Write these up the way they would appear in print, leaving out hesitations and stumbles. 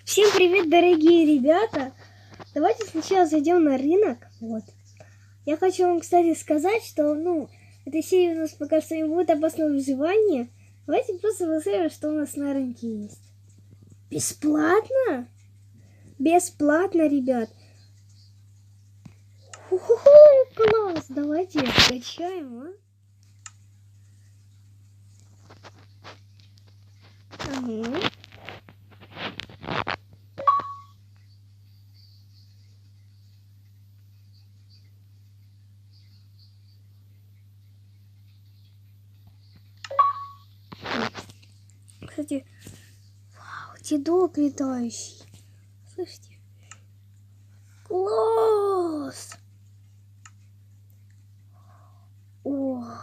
Всем привет, дорогие ребята! Давайте сначала зайдем на рынок. Вот. Я хочу вам, кстати, сказать, что, этой серии у нас пока что не будет опасного выживания. Давайте просто посмотрим, что у нас на рынке есть. Бесплатно? Бесплатно, ребят. Ху-ху-ху, класс! Давайте скачаем, а? Ага. Кстати, вау, дедок летающий. Слышите? Класс! Вау.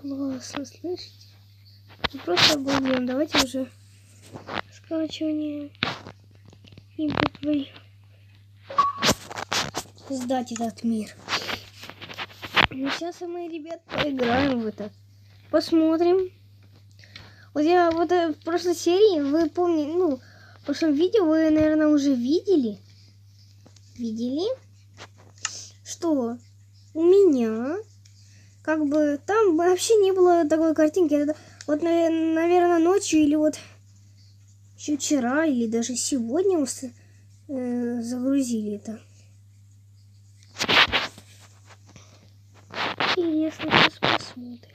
Классно, слышите? Просто обалденно. Давайте уже скачивание и попробуем создать этот мир. Ну, сейчас мы, ребят, поиграем в это. Посмотрим. Вот я в прошлой серии, вы помните, в прошлом видео вы, наверное, уже видели, что у меня, как бы, там вообще не было такой картинки. Это, вот, наверное, ночью или вот еще вчера, или даже сегодня загрузили это. Интересно, сейчас посмотрим.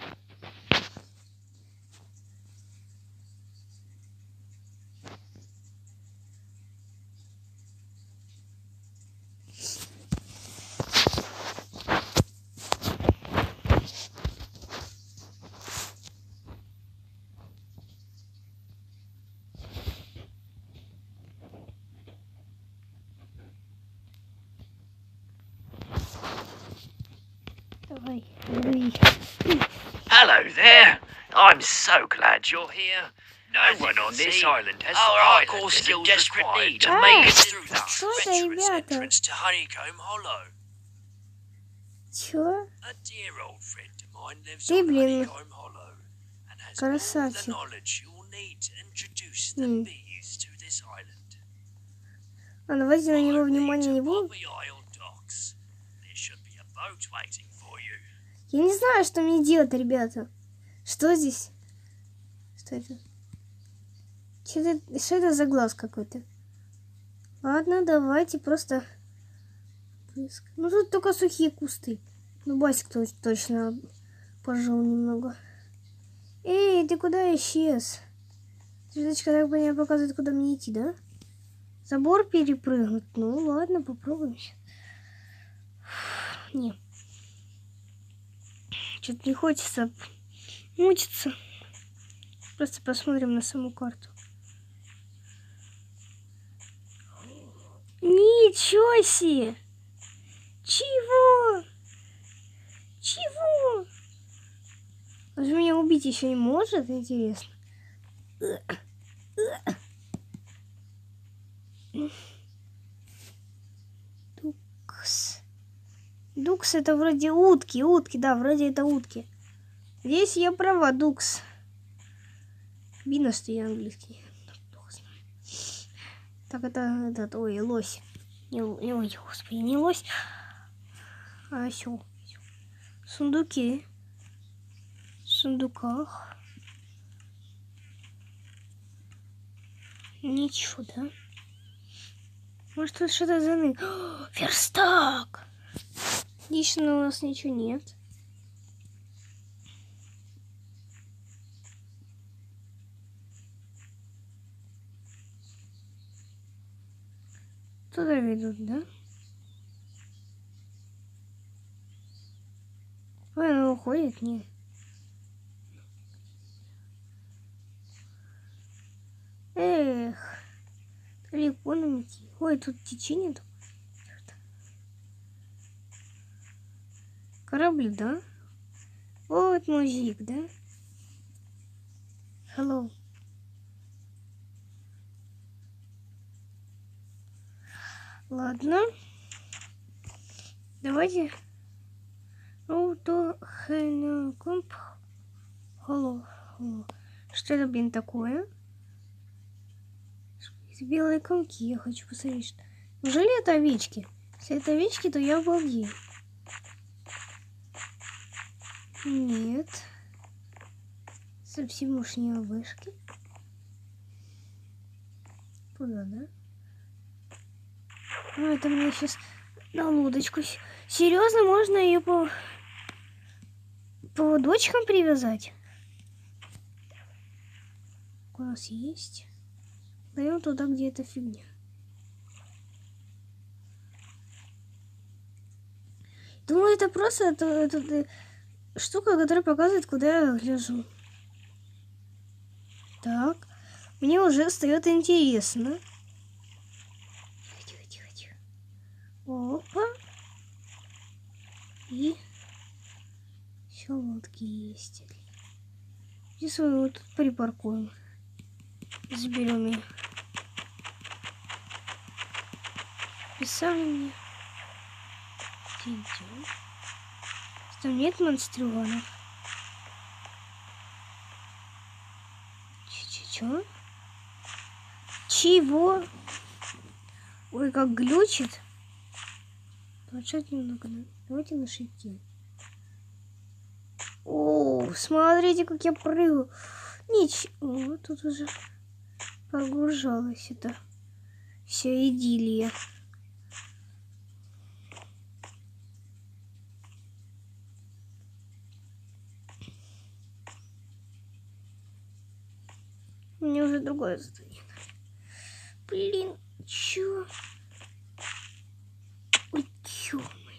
Давай, говори. Hello there. I'm so glad you're here. No one on this island has our core skills desperate need to make it through that treacherous entrance to Honeycomb Hollow. Чё? A dear old friend of mine lives on Honeycomb Hollow and has all the knowledge you'll need to introduce the bees to this island. А давайте на него внимания не будем. Я не знаю, что мне делать, ребята. Что здесь? Что это? Что это за глаз какой-то? Ладно, давайте просто... Ну, тут только сухие кусты. Ну, Басик точно пожил немного. Эй, ты куда исчез? Звездочка, так понимаю, показывает, куда мне идти, да? Забор перепрыгнуть? Ну, ладно, попробуем. Не. Что-то не хочется мучиться. Просто посмотрим на саму карту. Ничего себе! Чего? Чего? Он же меня убить еще не может, интересно. Дукс. Дукс это вроде утки, да, вроде это утки. Здесь я права, Дукс. Видно, что я английский. Так, это этот, ой, лось. Ой, господи, не лось, а осел. Сундуки. В сундуках. Ничего, да? Может, тут что-то занык. Верстак! Лично у нас ничего нет. Туда ведут, да? Ой, она уходит, нет. Эх, далеко нам идти. Ой, тут течение. Корабли, да? Вот музик, да? Hello. Ладно. Давайте Автохенокомп. Алло. Что это, блин, такое? Это белые комки. Я хочу посмотреть, что... Неужели это овечки? Если это овечки, то я обалдею. Нет. Совсем уж не овешки. Куда, да? Это мне сейчас на лодочку. Серьезно, можно ее по поводочкам привязать? У нас есть. Даем туда, где эта фигня. Думаю, это просто это штука, которая показывает, куда я гляжу. Так. Мне уже стает интересно. Тихо. Опа. И еще лодки есть. Здесь мы вот тут припаркуем. Заберем ее. Писали мне. Идем. Там нет монстрионов. Чего? Ой, как глючит. Планшет немного. Давайте на шифте. О, смотрите, как я прыгаю. Ничего, тут уже погружалась это вся идиллия. У меня уже другое задание. Блин, чё? Ой, чё мы?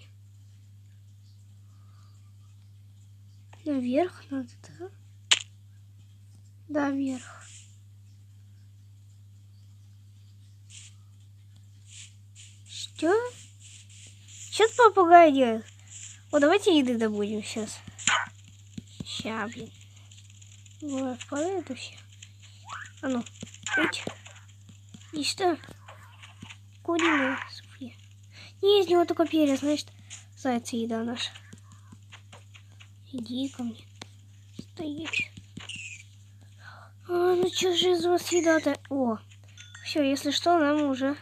Наверх надо, да? Да, вверх. Что? Что ты, попугай, делает? О, давайте еды добудем сейчас. Ща, блин. Вот, падает вообще. А ну, идь. И что? Куриное суфле. Не, из него только перья, значит, зайца еда наша. Иди ко мне. Стоять. Ну что же из вас еда-то? О, все, если что, нам уже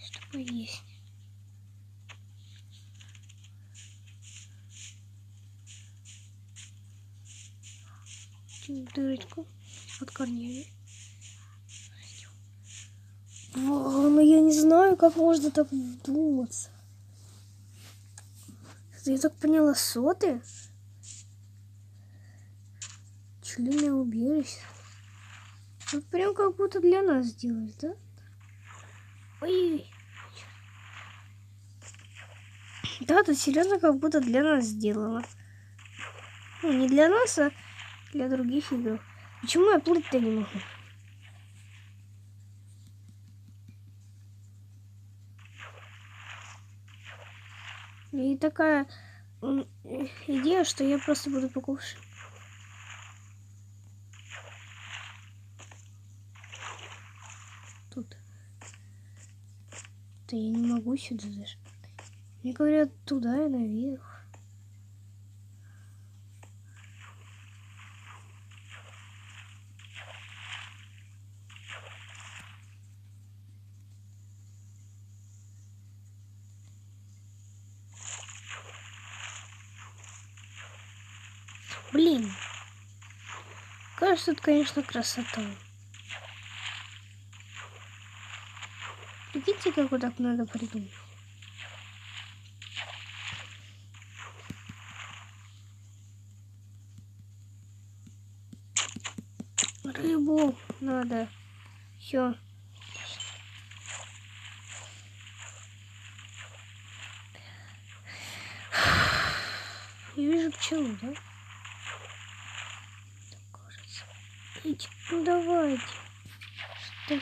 что поесть. Дырочку от корней. Ну я не знаю, как можно так вдуматься. Я так поняла, соты? Член убежище. Вот прям как будто для нас сделали, да? Ой. Да, тут серьезно как будто для нас сделано. Ну, не для нас, а для других игр. Почему я плыть-то не могу? И такая идея, что я просто буду покушать. Тут. Да я не могу сюда даже. Мне говорят, туда и наверх. Блин. Кажется, тут, конечно, красота. Прикиньте, как вот так надо придумать. Рыбу надо. Все. Я вижу пчелу, да? Так, кажется. Идите, ну давайте. Что?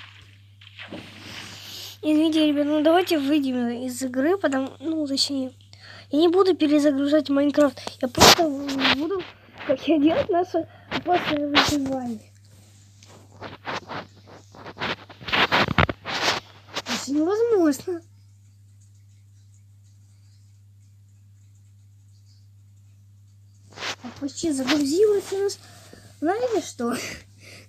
Извините, ребят, ну давайте выйдем из игры, потому, ну точнее, я не буду перезагружать Майнкрафт, я просто буду, как я делать, наше опасное выживание. Это невозможно. почти загрузилось у нас. Знаете что?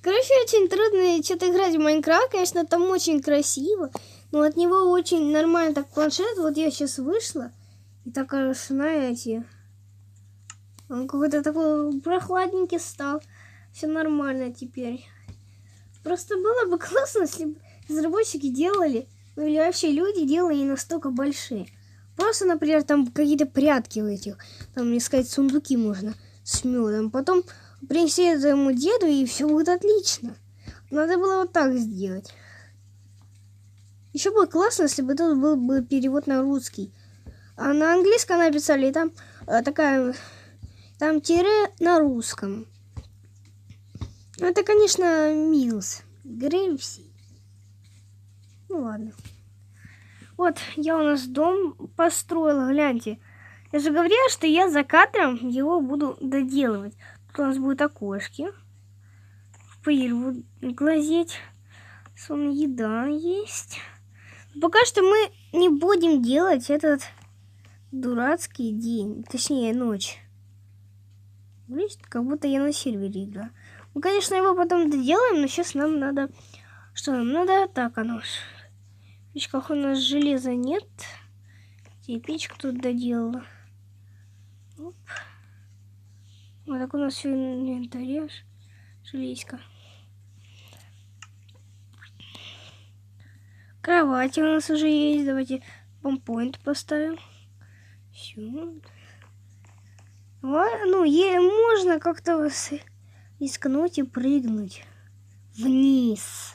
Короче, очень трудно что-то играть в Майнкрафт. Конечно, там очень красиво. Но от него очень нормально так планшет. Вот я сейчас вышла. И такая, знаете, он какой-то такой прохладненький стал. Все нормально теперь. Просто было бы классно, если бы разработчики делали, ну или вообще люди делали не настолько большие. Просто, например, там какие-то прятки в этих, там искать сундуки можно с медом. Потом принести этому деду, и все будет отлично. Надо было вот так сделать. Еще было классно, если бы тут был бы перевод на русский. А на английском написали, и там такая, там тире на русском. Это, конечно, минус игры всей. Ну ладно. Вот, я у нас дом построила, гляньте. Я же говорила, что я за кадром его буду доделывать. Тут у нас будут окошки. В пыль буду глазеть. Сон, еда есть. Пока что мы не будем делать этот дурацкий день. Точнее, ночь. Видите, как будто я на сервере играю. Мы, конечно, его потом доделаем, но сейчас нам надо... Что нам надо? Так, оно ж... В печках у нас железа нет. Я печку тут доделала. Оп. Вот так у нас все инвентарь. Железка. Кровати у нас уже есть. Давайте помпоинт поставим. Все. Ну, можно как-то рискнуть и прыгнуть вниз.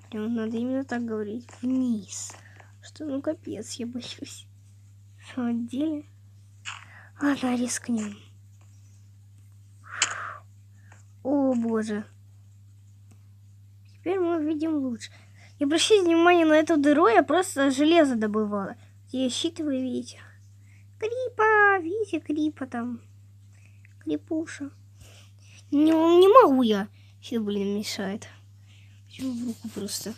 Прям надо именно так говорить. Вниз. Что, ну капец, я боюсь. В самом деле. Ладно, рискнем. О, боже. Теперь мы видим лучше. Не обращайте внимания на эту дыру, я просто железо добывала. Я щит, вы видите. Крипа, видите, крипа там. Крипуша. Не могу я. Все, блин, мешает. Почему в руку просто?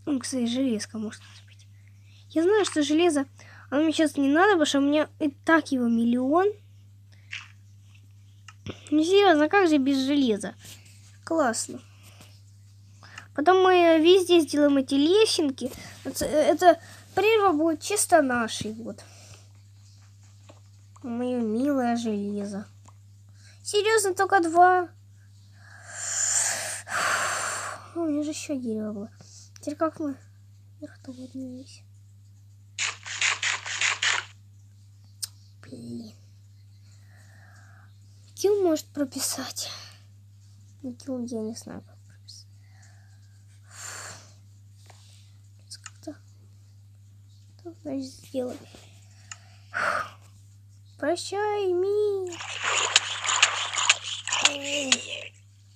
Ну, кстати, железка может быть. Я знаю, что железо, оно мне сейчас не надо, потому что у меня и так его миллион. Ну, серьезно, как же без железа? Классно. Потом мы везде сделаем эти лесенки. Это прерва будет чисто нашей. Вот. Мое милое железо. Серьезно, только 2. У меня же еще дерево было. Теперь как мы вверх-то поднялись? Блин. Килл может прописать. Ну, килл я не знаю, как прописать. Как-то. Значит, сделали. Прощай, мир.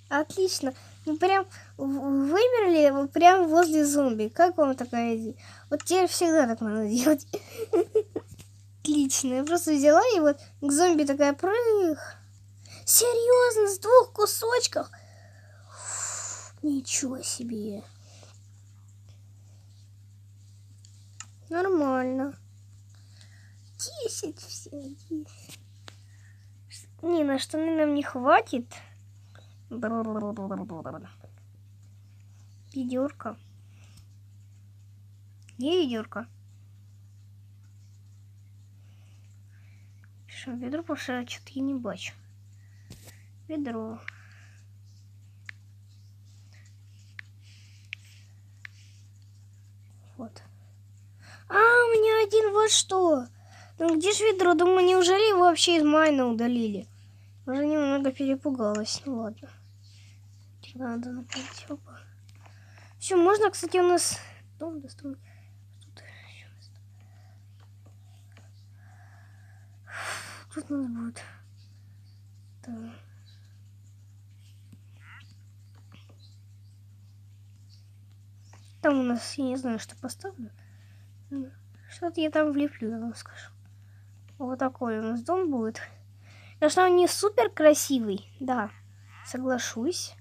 Отлично. Мы прям вымерли прям возле зомби. Как вам такая идея? Вот теперь всегда так надо делать. Отлично. Я просто взяла и вот к зомби такая прыг. Серьезно, с 2 кусочков? Ничего себе. Нормально. 10 все. 10. Не, на штаны нам не хватит. Ведерко. Где ведерко? Пишем ведро, потому что что-то я не бачу. Ведро. Вот. А, у меня один вот что. Ну где же ведро? Думаю, неужели его вообще из майна удалили? Уже немного перепугалась. Ну ладно. Надо напить. Опа. Все, можно, кстати, у нас дом достроить. Тут у нас будет. Да. Там у нас, я не знаю, что поставлю. Что-то я там влеплю, я вам скажу. Вот такой у нас дом будет. Конечно, он не супер красивый, да, соглашусь.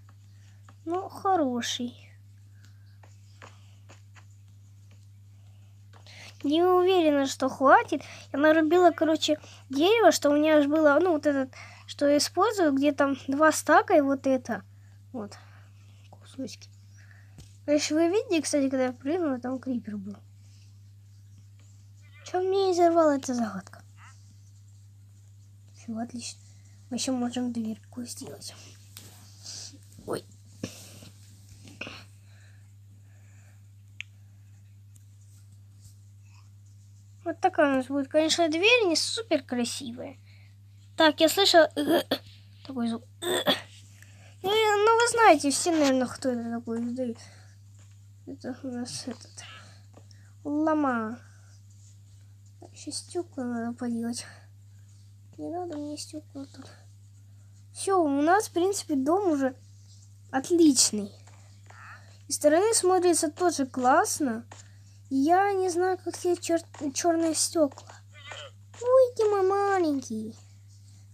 Но хороший. Не уверена, что хватит. Я нарубила, короче, дерево, что у меня аж было, ну, вот этот, что я использую, где там 2 стака и вот это. Вот. Кусочки. Если вы видите, кстати, когда я прыгнула, там крипер был. Что мне изорвало, это загадка. Все, отлично. Мы еще можем дверку сделать. Ой. Вот такая у нас будет, конечно, дверь не супер красивая. Так, я слышала такой звук. Ну, вы знаете, все, наверное, кто это такой издает. Это у нас этот лама. Еще стекла надо поделать. Не надо мне стекла тут. Все, у нас, в принципе, дом уже отличный. И с стороны смотрится тоже классно. Я не знаю, как тебе черные стекла. Ой, ты мой маленький.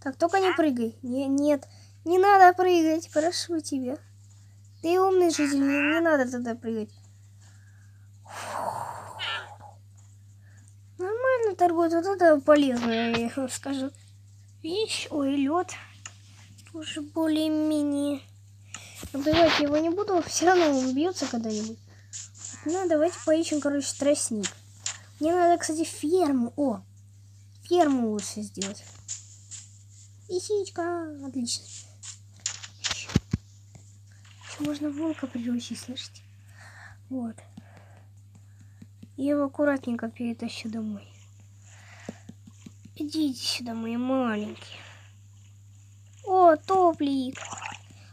Так, только не прыгай. Нет, не надо прыгать, прошу тебя. Ты умный житель, не надо тогда прыгать. Нормально торгует, вот это полезно, я вам скажу. Вещь, ой, лед. Тоже более-менее. Убивать его не буду, все равно он бьется когда-нибудь. Ну, давайте поищем, короче, тростник. Мне надо, кстати, ферму. О, ферму лучше сделать. Лисичка, отлично. Еще можно волка приручить, слышите? Вот. Я его аккуратненько перетащу домой. Идите сюда, мои маленькие. О, топливник.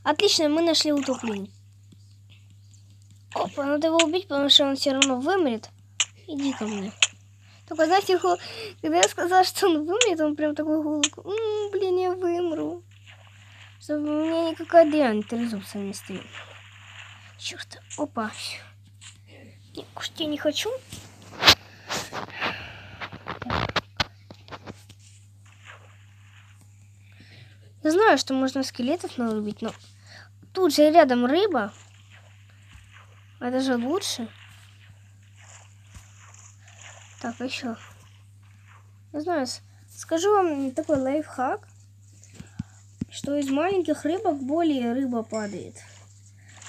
Отлично, мы нашли утопленник. Опа, надо его убить, потому что он все равно вымрет. Иди ко мне. Только, знаете, когда я сказала, что он вымрет, он прям такой голос. Блин, я вымру. Чтобы у меня никакая дрянь трезубца не стоит. Черт, опа. Не, кушать я не хочу. Я знаю, что можно скелетов нарубить, но тут же рядом рыба. Это же лучше. Так, еще. Я знаю, скажу вам такой лайфхак, что из маленьких рыбок более рыба падает.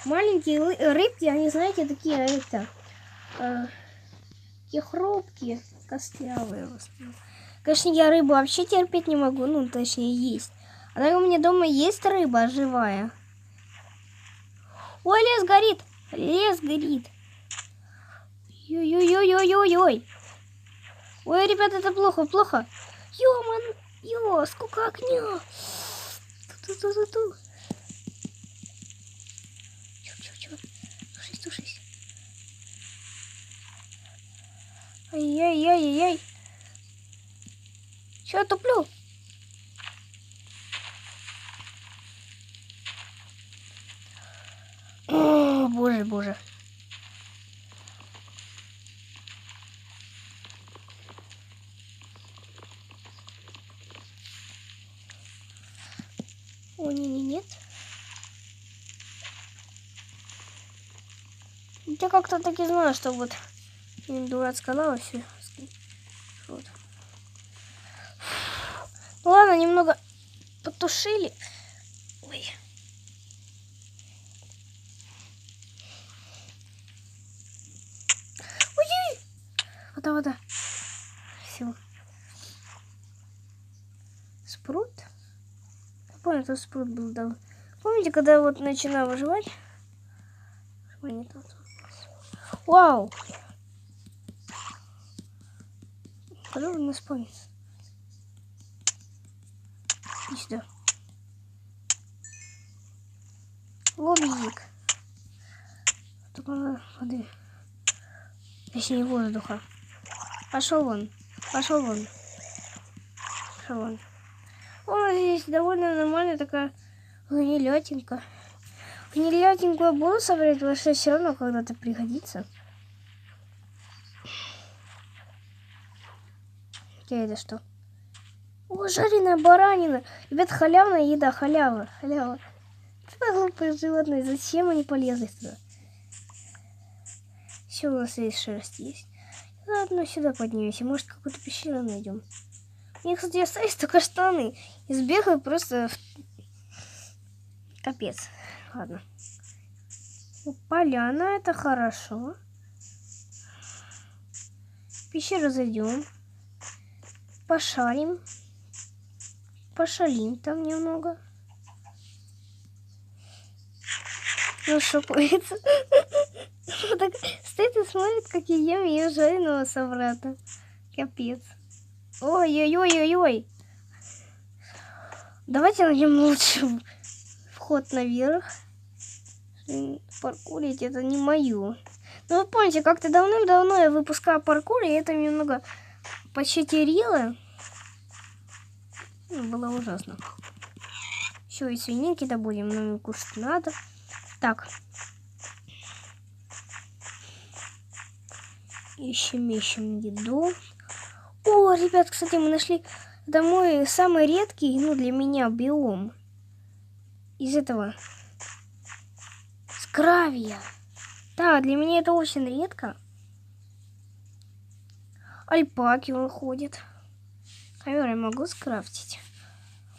Маленькие рыбки, они, знаете, такие, такие хрупкие, костлявые в основном. Конечно, я рыбу вообще терпеть не могу, ну, точнее, есть. А так у меня дома есть рыба живая. Ой, лес горит! Лес горит! Ой-ой-ой-ой-ой-ой! Ой, ребята, это плохо, плохо! Ё, сколько огня! Ту-ту-ту-ту-ту! Чё? Тушись! Ай-яй-яй-яй-яй! Чё я туплю? О, боже. О, нет. Я как-то так и знала, что вот дурацкая лава все. Вот. Ну ладно, немного потушили. Ой. Ой-ой! Вода. Все. Спрут. Я помню, что спрут был давно. Помните, когда вот начинаю выживать? Вау! Когда он наспавнится? Иди сюда. Лобик. Только надо воды. Точнее, воздуха. Пошел вон. О, здесь довольно нормальная такая гнилятинка. Гнилятинку я буду собирать, потому что все равно когда-то пригодится. Это что? О, жареная баранина. Ребят, халявная еда, халява. Это глупые животные. Зачем они полезли туда? Все, у нас здесь шерсть есть. Ладно, сюда поднимемся. Может, какую-то пещеру найдем. Мне, кстати, остались только штаны. И сбегаю просто капец. Ладно. Поляна, это хорошо. В пещеру зайдем. Пошарим. Пошалим там немного. Ну, шопается. Так стоит и смотрит, как я ем ее жареного собрата. Капец. Ой-ой-ой-ой-ой. Давайте найдем лучше вход наверх. Паркурить это не мое. Ну, вы помните, как-то давным-давно я выпускала паркур, и это немного почетерило. Было ужасно. Все, и свининки добудем, но кушать надо. Так. Ищем еду. О, ребят, кстати, мы нашли домой самый редкий, ну, для меня биом. Из этого. Скравия. Да, для меня это очень редко. Альпаки он ходит. Ковер я могу скрафтить.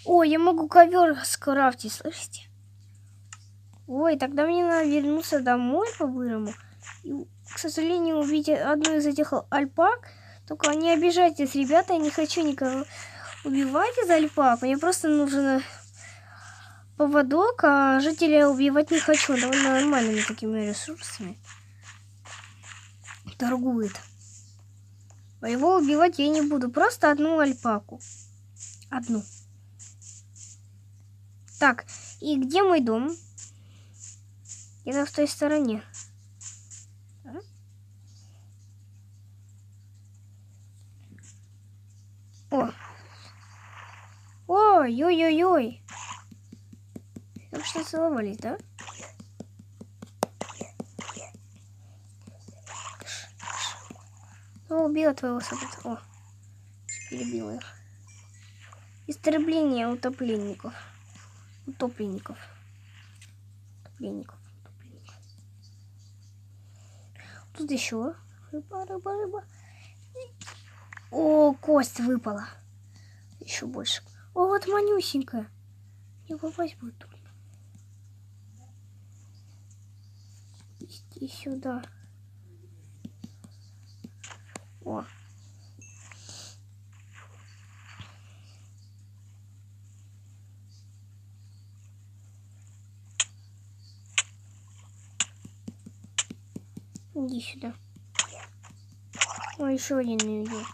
Ой, я могу ковер скрафтить, слышите? Ой, тогда мне надо вернуться домой по-бырому. И, к сожалению, убить одну из этих альпак. Только не обижайтесь, ребята, я не хочу никого убивать из альпак. Мне просто нужен поводок, а жителя убивать не хочу. Довольно нормальными такими ресурсами торгует. А его убивать я не буду. Просто одну альпаку. Одну. Так, и где мой дом? Где-то в той стороне. О! Ой-ой-ой-ой! Вы что, целовались, да? Ну, убила твоего собака. О, перебила их. Истребление утопленников. Утопленников. Тут еще рыба. О, кость выпала. Еще больше. О, вот манюсенькая. Не попасть будет трудно. Иди сюда. О. Иди сюда. О, еще один идет.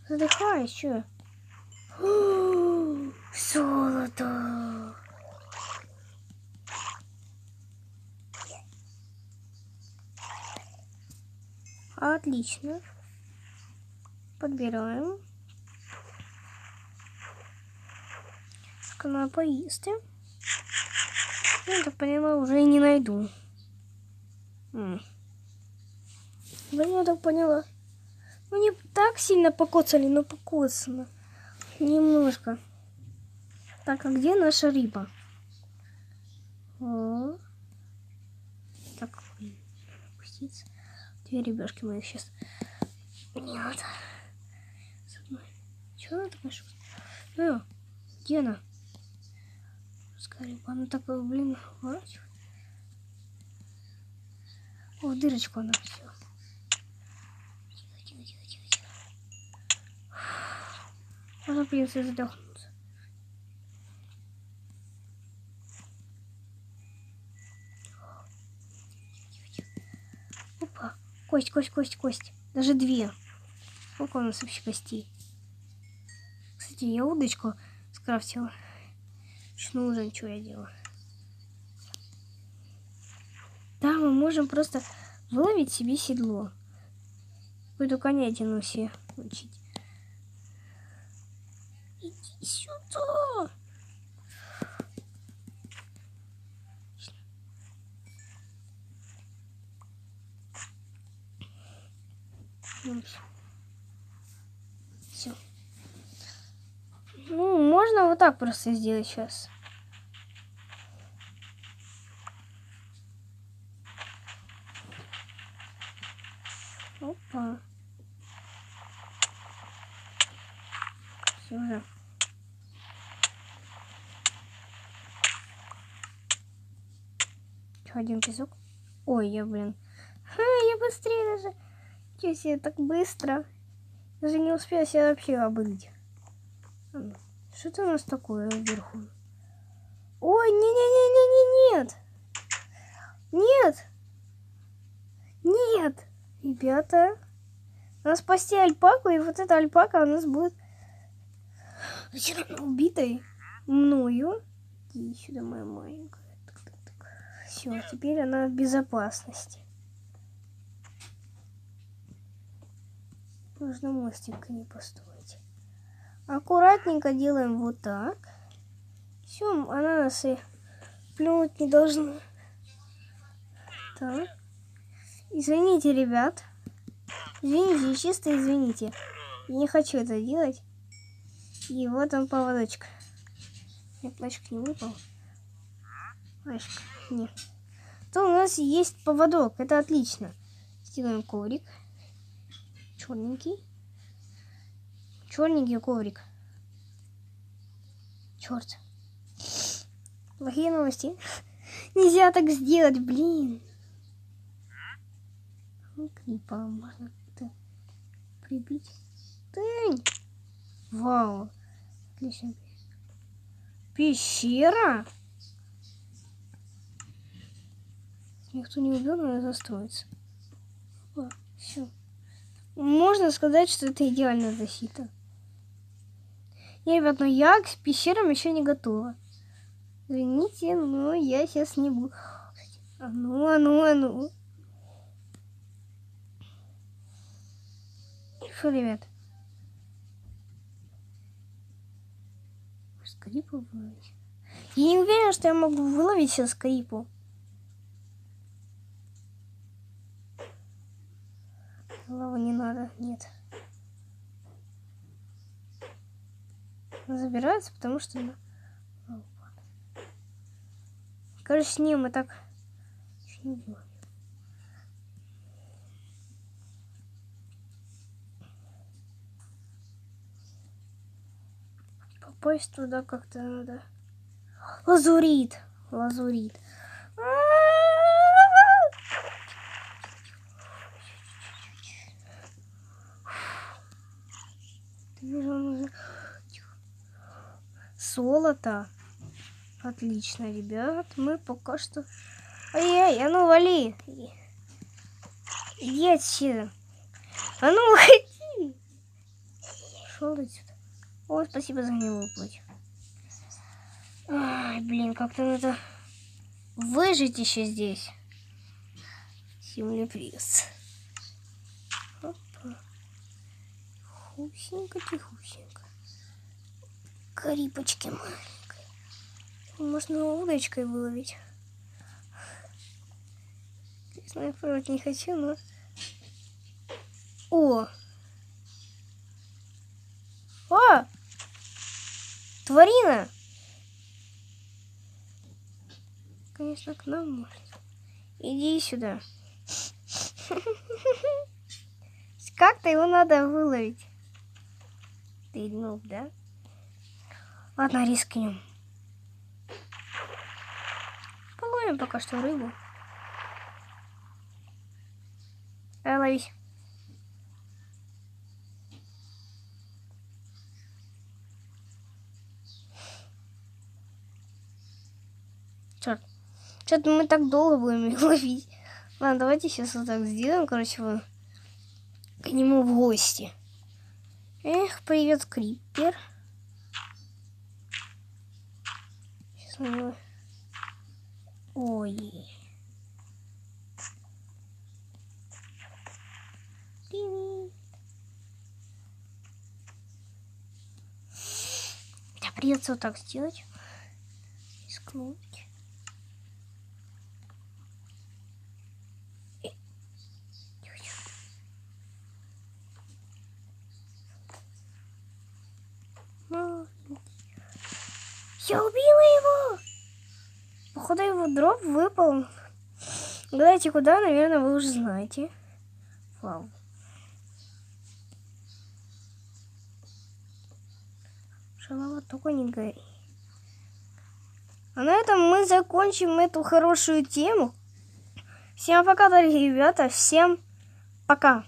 Задыхаюсь, что? Золото! Отлично. Подбираем. Канапоисты. Я так поняла, уже и не найду. Да, я так поняла. Ну, не так сильно покоцали, но покоцано. Немножко. Так, а где наша рыба? О. Так, пуститься. Две рыбешки моих сейчас. Нет. С одной. Чего она такая шустая? Где она? Русская рыба. Она такая, блин, ворачивает. О, в дырочку она все. Тихо. Можно, придется задохнуться. Опа. Кость. Даже две. Сколько у нас вообще костей? Кстати, я удочку скрафтила. Ну, уже ничего я делала. Да, мы можем просто выловить себе седло. Какую-то конятину все учить. Иди сюда! Все. Ну, можно вот так просто сделать сейчас. Опа. Все же. Один песок. Ой, я, блин. Я быстрее даже. Чё себе так быстро? Даже не успела себя вообще обрыть. Что это у нас такое вверху? Ой, нет. Нет. Нет. Ребята. Надо спасти альпаку, и вот эта альпака у нас будет убитой мною. Иди сюда, моя маленькая. Все, теперь она в безопасности. Нужно мостик к ней построить. Аккуратненько делаем вот так. Все, она нас и плюнуть не должна. Так. Извините, ребят. Извините, чисто извините. Я не хочу это делать. И вот он поводочек. Нет, плачек не выпал. Плачек, нет. То у нас есть поводок. Это отлично. Сделаем коврик. Черненький. Черненький коврик. Черт. Плохие новости. Нельзя так сделать, блин. Крипа можно как-то прибить. Тынь. Вау. Отлично. Пещера? Никто не убил, надо застроиться. Все. Можно сказать, что это идеальная защита. Не, ребят, но я к пещерам еще не готова. Извините, но я сейчас не буду. А ну. Что, ребят? Скрипу выловить. Я не уверена, что я могу выловить сейчас скрипу. Лаву не надо, нет. Она забирается, потому что она... Короче, с ним мы так... не делаем. Попасть туда как-то надо. Лазурит. Золото. Отлично, ребят. Мы пока что... Ай-яй, а ну вали. Иди отсюда. А ну уходи. Шел отсюда. О, спасибо за гнилую плоть. Ай, блин, как-то надо выжить еще здесь. Землепресс. Опа. Тихусенько. Карипочки маленькой. Можно удочкой выловить. Не знаю, пробовать не хочу, но... О! Тварина! Конечно, к нам может. Иди сюда. Как-то его надо выловить. Ты нуб, да? Ладно, рискнем. Половим пока что рыбу. Ловись. Черт. Что-то мы так долго будем их ловить. Ладно, давайте сейчас вот так сделаем. Короче, вот к нему в гости. Эх, привет, Крипер. Сейчас на него... Ой. Да, придется вот так сделать. Рискнуть. Я убила его! Походу его дроп выпал. Гадайте куда, наверное, вы уже знаете. Вау. Шалава, только не гори. А на этом мы закончим эту хорошую тему. Всем пока, дорогие ребята. Всем пока.